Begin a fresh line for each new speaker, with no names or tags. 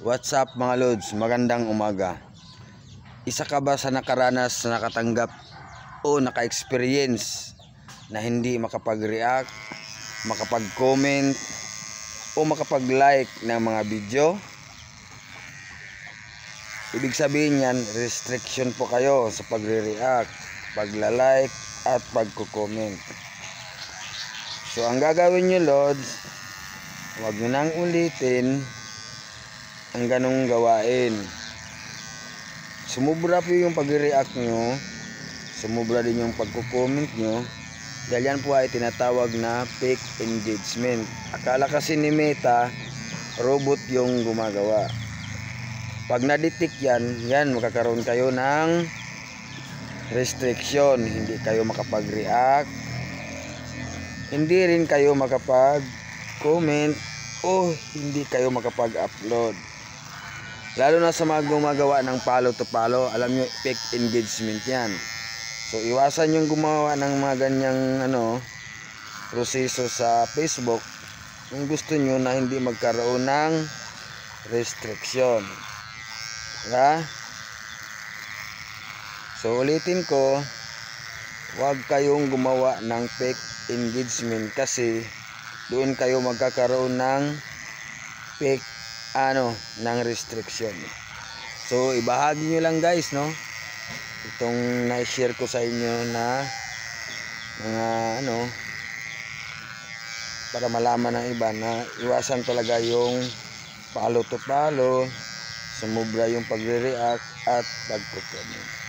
What's up mga lods? Magandang umaga. Isa ka ba sa nakaranas na nakatanggap o naka-experience na hindi makapag-react, makapag-comment o makapag-like ng mga video? Ibig sabihin yan, restriction po kayo sa pagre-react, pagla-like at pagko-comment. So ang gagawin nyo lods, huwag nyo nang ulitin ang ganong gawain. Sumubra po yung pag-react nyo, sumubra din yung pagko-comment nyo, dahil yan po ay tinatawag na fake engagement. Akala kasi ni Meta robot yung gumagawa. Pag na-detect yan magkakaroon kayo ng restriction. Hindi kayo makapag-react, hindi rin kayo makapag-comment, o hindi kayo makapag-upload. Lalo na sa mga gumagawa ng follow to follow, alam nyo, fake engagement yan. So iwasan yung gumawa ng mga ganyang proseso sa Facebook kung gusto nyo na hindi magkaroon ng restriction. Diba? So ulitin ko, huwag kayong gumawa ng fake engagement kasi doon kayo magkakaroon ng fake ng restriction. So ibahagi nyo lang guys, no, itong na-share ko sa inyo na mga para malaman ng iba na iwasan talaga yung follow to follow, sumubra yung pagre-react at pagko-comment.